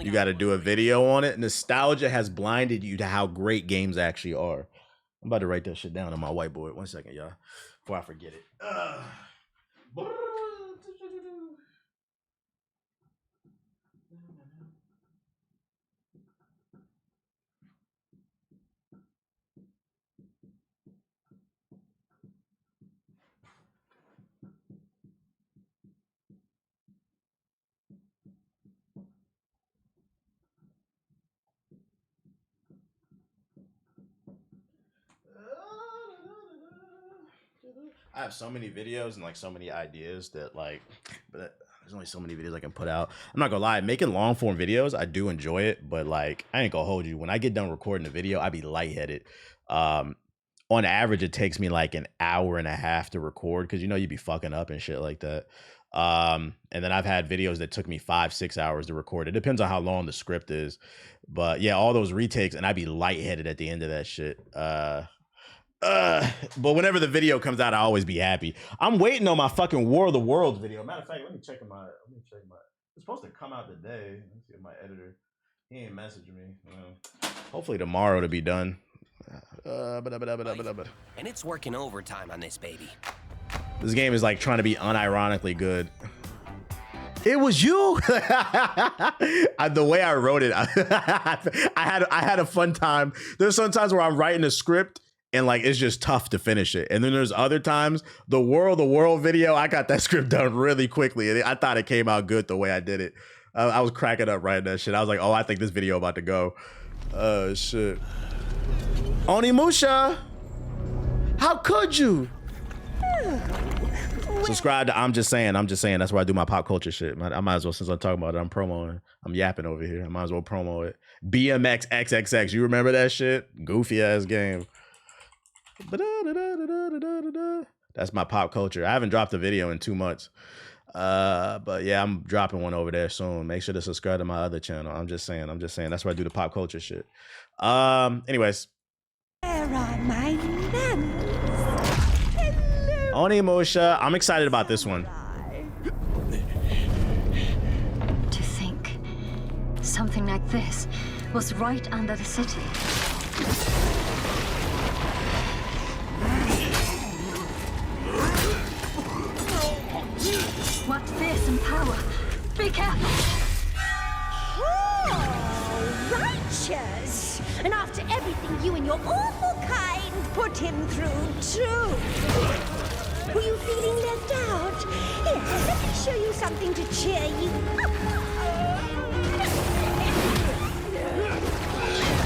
You got to do a video on it. Nostalgia has blinded you to how great games actually are. I'm about to write that shit down on my whiteboard. 1 second, y'all, before I forget it. I have so many videos and like so many ideas that like, but there's only so many videos I can put out. I'm not gonna lie, making long form videos, I do enjoy it, but like, I ain't gonna hold you. When I get done recording a video, I be lightheaded. On average, it takes me like an hour and a half to record because you know, you be fucking up and shit like that. And then I've had videos that took me 5-6 hours to record. It depends on how long the script is, but yeah, all those retakes and I be lightheaded at the end of that shit. But whenever the video comes out, I always be happy. I'm waiting on my fucking War of the Worlds video. Matter of fact, let me check my. It's supposed to come out today. Let's see if my editor. He ain't messaged me. Hopefully tomorrow to be done. And it's working overtime on this baby. This game is like trying to be unironically good. It was you. The way I wrote it, I had a fun time. There's sometimes where I'm writing a script and like it's just tough to finish it. And then there's other times, the world video, I got that script done really quickly. And I thought it came out good the way I did it. I was cracking up writing that shit. I was like, oh, I think this video about to go. Oh shit. Onimusha, how could you? Subscribe to I'm Just Saying. That's where I do my pop culture shit. I might as well, since I'm talking about it, I'm promoting. I'm yapping over here. I might as well promo it. BMX XXX. You remember that shit? Goofy ass game. That's my pop culture. I haven't dropped a video in 2 months. But yeah, I'm dropping one over there soon. Make sure to subscribe to my other channel. I'm just saying. That's where I do the pop culture shit. Anyways. Where are my nuns? Onimusha, I'm excited about this one. To think something like this was right under the city. What fearsome power! Be careful! Oh, righteous! And after everything you and your awful kind put him through, too. Were you feeling left out? Here, let me show you something to cheer you up.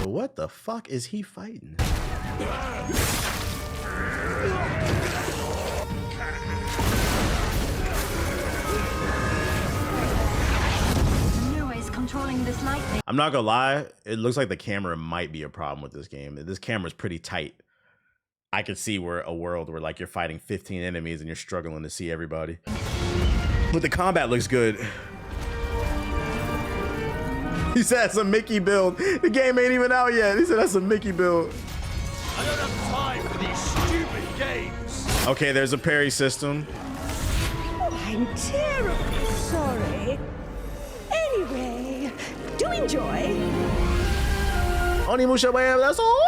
What the fuck is he fighting? Controlling this lightning. I'm not gonna lie, it looks like the camera might be a problem with this game. This camera's pretty tight. I could see where a world where like you're fighting 15 enemies and you're struggling to see everybody. But the combat looks good. He said that's a Mickey build. The game ain't even out yet. He said that's a Mickey build. I don't have time for these stupid games. Okay, there's a parry system. Oh, I'm terribly sorry. Anyway, do enjoy. Onimusha, man, that's all.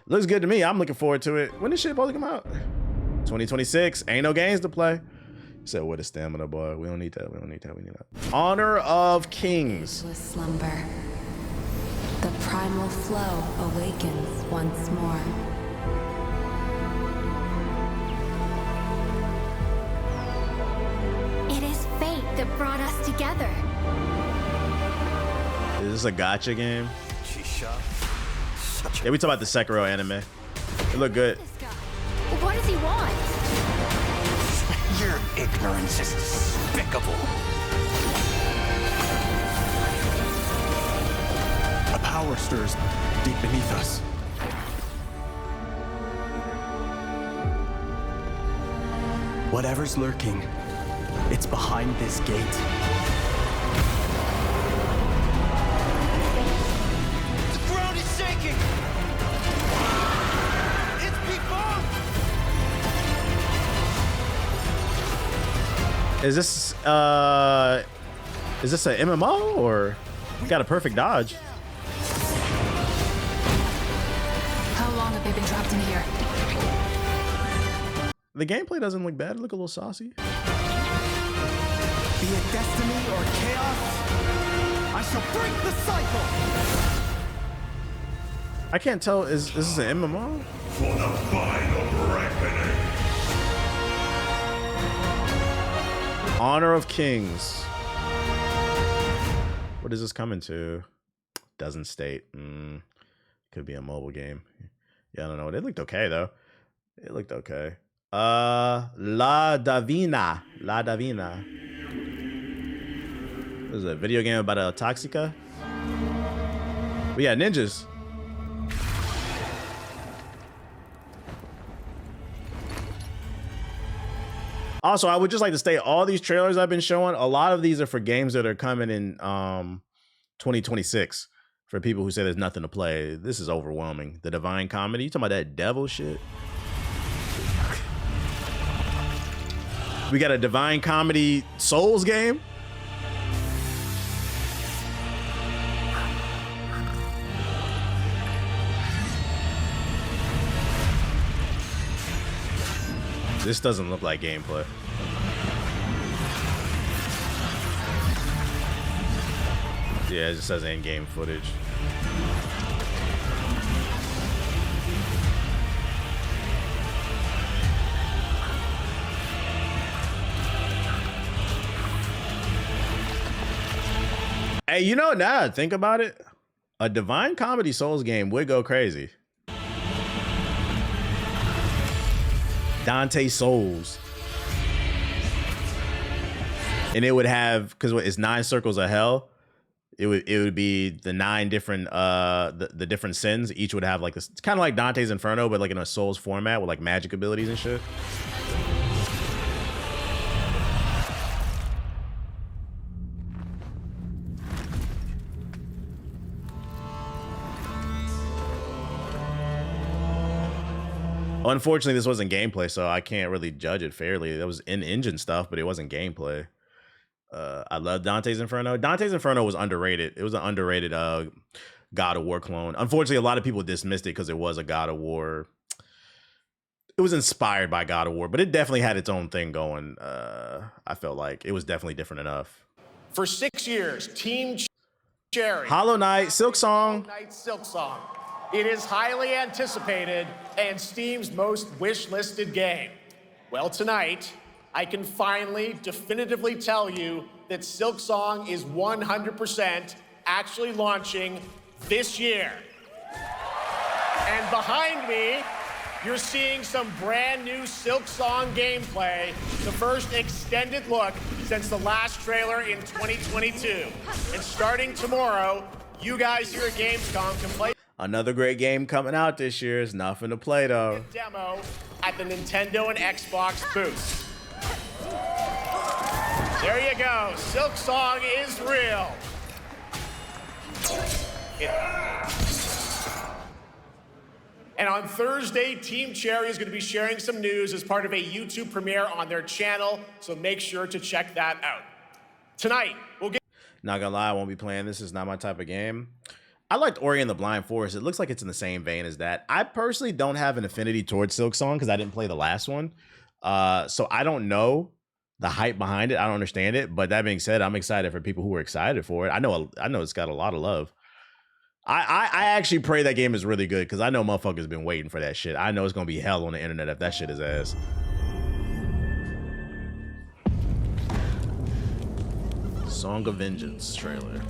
Looks good to me. I'm looking forward to it. When this shit supposed to come out? 2026. Ain't no games to play. He said, what a stamina, boy. We don't need that. We need that. Honor of Kings. Slumber. The primal flow awakens once more. It is fate that brought us together. Is this a gacha game? Yeah, we talk about the Sekiro anime. It look good. What does he want? Your ignorance is despicable. A power stirs deep beneath us. Whatever's lurking, it's behind this gate. The ground is shaking. It's people. Is this a MMO or got a perfect dodge? How long have they been trapped in here? The gameplay doesn't look bad. It look a little saucy. Be it destiny or chaos, I shall break the cycle. I can't tell. Is this an MMO? For the final reckoning. Honor of Kings. What is this coming to? Doesn't state. Could be a mobile game. Yeah, I don't know. It looked okay though. It looked okay. La Davina. La Davina. This is a video game about a Toxica. We got ninjas. Also, I would just like to state all these trailers I've been showing, a lot of these are for games that are coming in 2026. For people who say there's nothing to play, this is overwhelming. The Divine Comedy, you talking about that devil shit? We got a Divine Comedy Souls game. This doesn't look like gameplay. Yeah, it just says in-game footage. Hey, you know, now that I think about it, a Divine Comedy Souls game would go crazy. Dante Souls. And it would have, because it's 9 circles of hell. It would be the 9 different the different sins. Each would have like this, it's kind of like Dante's Inferno, but like in a Souls format with like magic abilities and shit. Unfortunately, this wasn't gameplay, so I can't really judge it fairly. That was in-engine stuff, but it wasn't gameplay. I love Dante's Inferno. Dante's Inferno was underrated. It was an underrated God of War clone. Unfortunately, a lot of people dismissed it because it was a God of War. It was inspired by God of War, but it definitely had its own thing going. I felt like it was definitely different enough. For 6 years, Team Cherry. Hollow Knight, Silksong. Hollow Knight, Silksong. It is highly anticipated and Steam's most wish-listed game. Well, tonight, I can finally definitively tell you that Silksong is 100% actually launching this year. And behind me, you're seeing some brand new Silksong gameplay, the first extended look since the last trailer in 2022. And starting tomorrow, you guys here at Gamescom can play Another great game coming out this year. Is nothing to play though. Demo at the Nintendo and Xbox booths. There you go. Silksong is real. And on Thursday, Team Cherry is going to be sharing some news as part of a YouTube premiere on their channel, so make sure to check that out. Tonight, we'll get... Not gonna lie, I won't be playing this. It's not my type of game. I liked Ori and the Blind Forest. It looks like it's in the same vein as that. I personally don't have an affinity towards Silksong because I didn't play the last one. So I don't know the hype behind it. I don't understand it. But that being said, I'm excited for people who are excited for it. I know it's got a lot of love. I actually pray that game is really good because I know motherfuckers been waiting for that shit. I know it's gonna be hell on the internet if that shit is ass. Song of Vengeance trailer.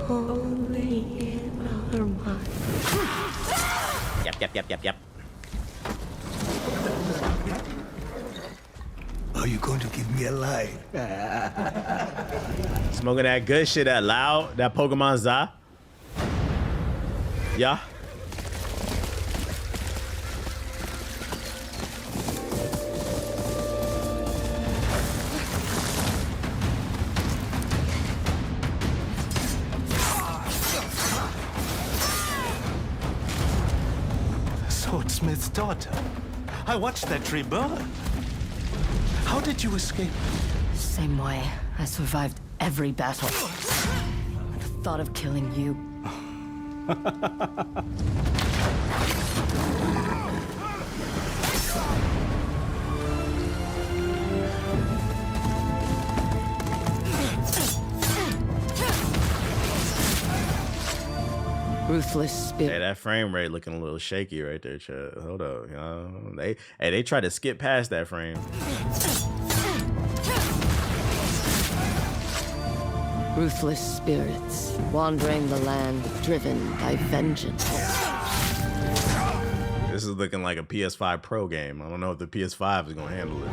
Only in our mind. Yep. Are you going to give me a line? Smoking that good shit, that loud, that Pokemon Za. Yeah. Swordsmith's daughter. I watched that tree burn. How did you escape? Same way. I survived every battle. The thought of killing you. Ruthless spirit. Hey, that frame rate looking a little shaky right there, Chad. Hold up, you know. They tried to skip past that frame. Ruthless spirits wandering the land, driven by vengeance. This is looking like a PS5 Pro game. I don't know if the PS5 is gonna handle it.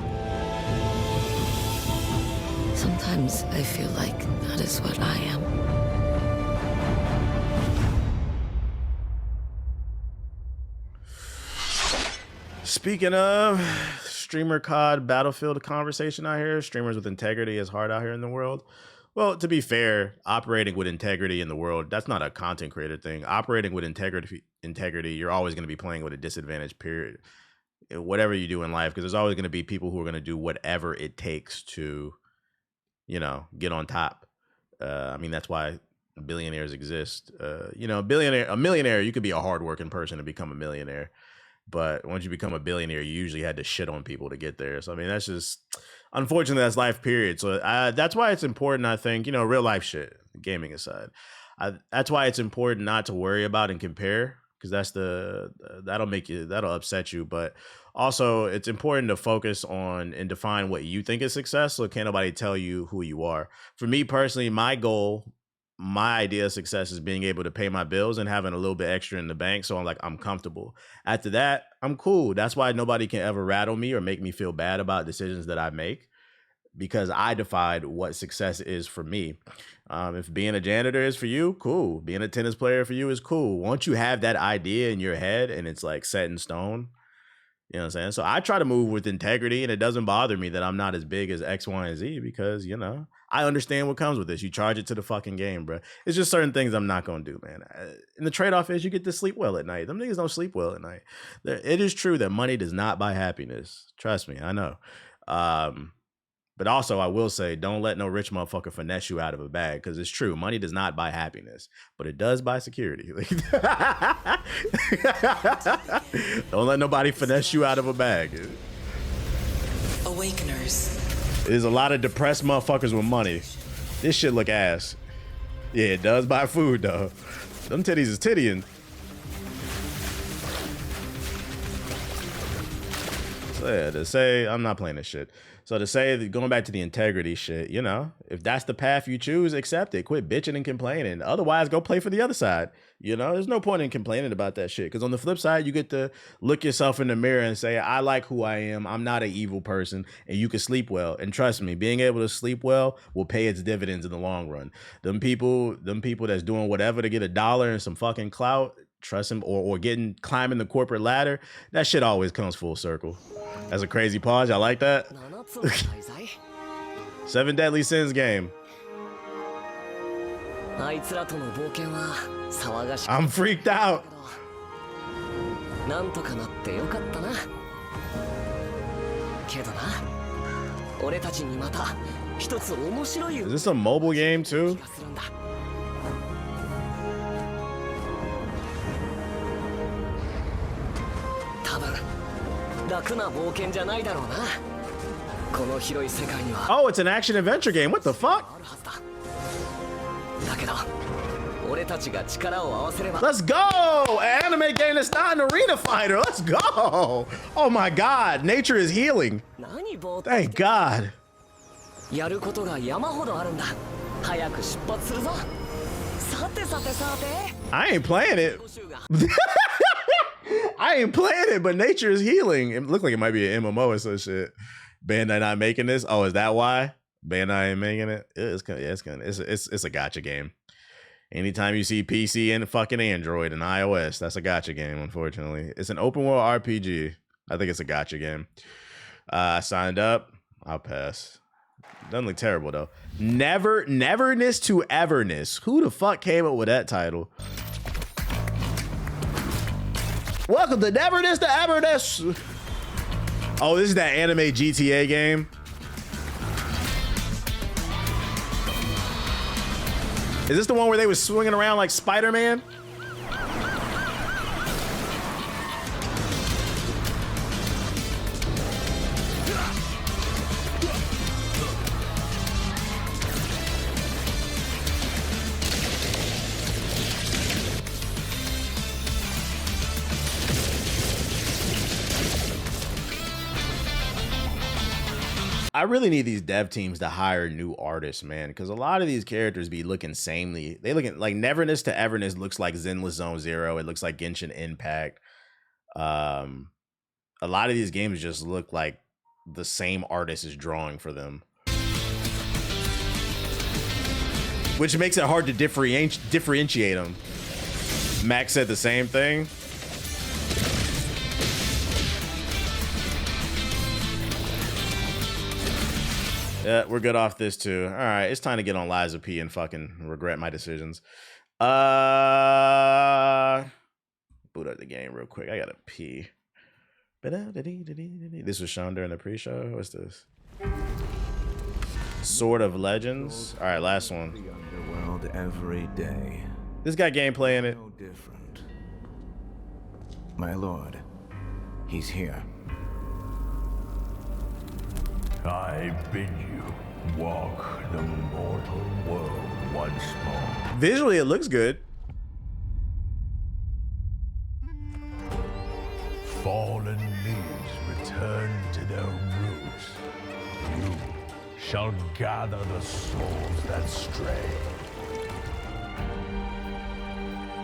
Sometimes I feel like that is what I am. Speaking of streamer COD Battlefield conversation out here, streamers with integrity is hard out here in the world. Well, to be fair, operating with integrity in the world, that's not a content creator thing. Operating with integrity, you're always going to be playing with a disadvantage, period. Whatever you do in life, because there's always going to be people who are going to do whatever it takes to, you know, get on top. I mean, that's why billionaires exist. You know, a millionaire, you could be a hardworking person to become a millionaire. But once you become a billionaire, you usually had to shit on people to get there. So, I mean, that's just, unfortunately, that's life, period. So that's why it's important, I think, you know, real life shit, gaming aside. That's why it's important not to worry about and compare, because that'll upset you. But also, it's important to focus on and define what you think is success, so can't nobody tell you who you are. For me personally, my goal, my idea of success is being able to pay my bills and having a little bit extra in the bank. So I'm comfortable. After that, I'm cool. That's why nobody can ever rattle me or make me feel bad about decisions that I make, because I defined what success is for me. If being a janitor is for you, cool. Being a tennis player for you is cool. Once you have that idea in your head and it's like set in stone, you know what I'm saying? So I try to move with integrity, and it doesn't bother me that I'm not as big as X, Y, and Z, because, you know, I understand what comes with this. You charge it to the fucking game, bro. It's just certain things I'm not going to do, man. And the trade-off is you get to sleep well at night. Them niggas don't sleep well at night. It is true that money does not buy happiness. Trust me, I know. But also, I will say, don't let no rich motherfucker finesse you out of a bag, because it's true. Money does not buy happiness, but it does buy security. Don't let nobody finesse you out of a bag. Awakeners. There's a lot of depressed motherfuckers with money. This shit look ass. Yeah, it does buy food, though. Them titties is tittying. So yeah, to say, I'm not playing this shit. So to say, going back to the integrity shit, you know, if that's the path you choose, accept it. Quit bitching and complaining. Otherwise, go play for the other side. You know, there's no point in complaining about that shit. Because on the flip side, you get to look yourself in the mirror and say, I like who I am. I'm not an evil person. And you can sleep well. And trust me, being able to sleep well will pay its dividends in the long run. Them people that's doing whatever to get $1 and some fucking clout, trust him, or climbing the corporate ladder, that shit always comes full circle. That's a crazy pause. Y'all like that? 7 Deadly Sins game. I'm freaked out. Is this a mobile game too? Oh, it's an action adventure game. What the fuck? Let's go! An anime game that's not an arena fighter. Let's go! Oh my god, nature is healing. Thank God. I ain't playing it. I ain't playing it, but nature is healing. It looked like it might be an MMO or some shit. Bandai not making this? Oh, is that why Bandai ain't making it? It's a gacha game. Anytime you see PC and fucking Android and iOS, that's a gacha game, unfortunately. It's an open world RPG. I think it's a gacha game. I signed up. I'll pass. Doesn't look terrible, though. Neverness to Everness. Who the fuck came up with that title? Welcome to Neverness to Everness. Oh, this is that anime GTA game. Is this the one where they was swinging around like Spider-Man? I really need these dev teams to hire new artists, man, because a lot of these characters be looking samely. They looking like Neverness to Everness looks like Zenless Zone Zero. It looks like Genshin Impact. A lot of these games just look like the same artist is drawing for them, which makes it hard to differentiate them. Max said the same thing. Yeah, we're good off this too. All right, it's time to get on Liza P and fucking regret my decisions. Boot up the game real quick. I gotta pee. This was shown during the pre-show. What's this? Sword of Legends. All right, last one. world every day. This got gameplay in it. No different. My lord, he's here. I bid you walk the mortal world once more. Visually, it looks good. Fallen leaves return to their roots. You shall gather the souls that stray.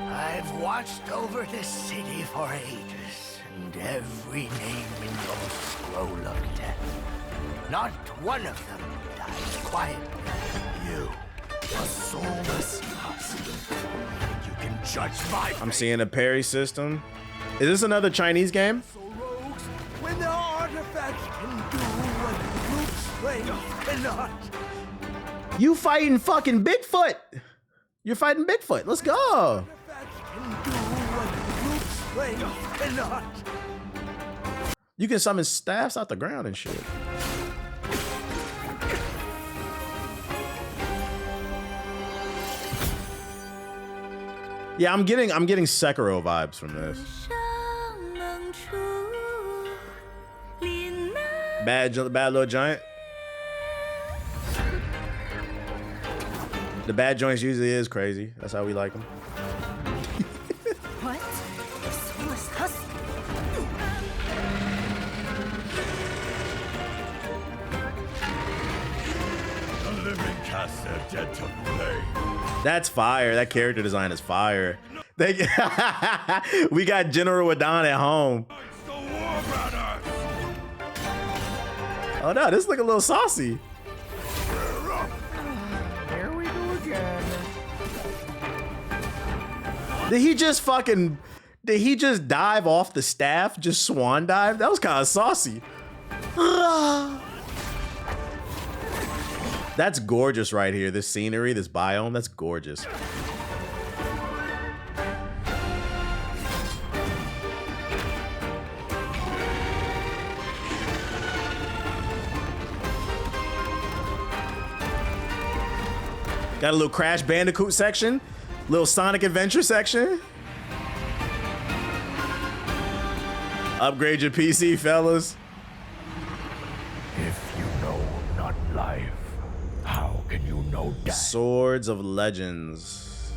I've watched over this city for ages, and every name in your scroll of death. Not one of them dies quietly. You, a soulless husk. You can judge my I'm seeing a parry system. Is this another Chinese game? rogues when their artifacts can do what brute strength cannot. You fighting fucking Bigfoot. You're fighting Bigfoot. Let's go. Can do what brute strength cannot. You can summon staffs out the ground and shit. Yeah, I'm getting Sekiro vibes from this. Bad little giant. The bad joints usually is crazy. That's how we like them. What? A soulless husk? The living cast their dead to play. That's fire. That character design is fire. We got General Radahn at home. Oh no, this look a little saucy. Here we go again. Did he just dive off the staff? Just swan dive? That was kind of saucy. That's gorgeous right here. This scenery, this biome, that's gorgeous. Got a little Crash Bandicoot section, little Sonic Adventure section. Upgrade your PC, fellas. If you know not life, how can you know death? Swords of Legends.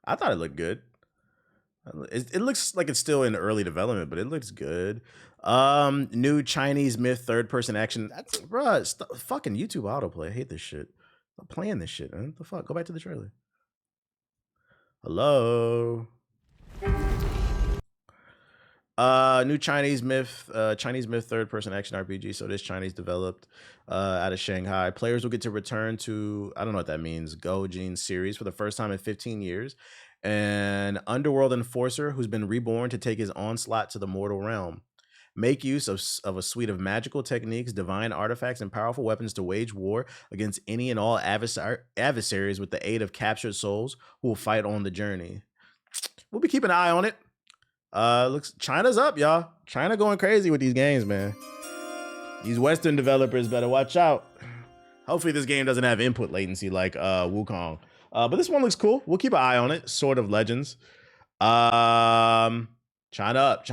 I thought it looked good. It looks like it's still in early development, but it looks good. New Chinese myth third-person action. That's bruh, fucking YouTube autoplay. I hate this shit. I'm playing this shit, man. What the fuck? Go back to the trailer. Hello. New Chinese myth third-person action RPG. So this Chinese developed out of Shanghai. Players will get to return to, I don't know what that means, Gojin series for the first time in 15 years. An underworld enforcer who's been reborn to take his onslaught to the mortal realm. Make use of a suite of magical techniques, divine artifacts, and powerful weapons to wage war against any and all adversaries with the aid of captured souls who will fight on the journey. We'll be keeping an eye on it. Looks China's up, y'all. China going crazy with these games, man. These Western developers better watch out. Hopefully this game doesn't have input latency like Wukong. But this one looks cool. We'll keep an eye on it. Sword of Legends. China up, China up.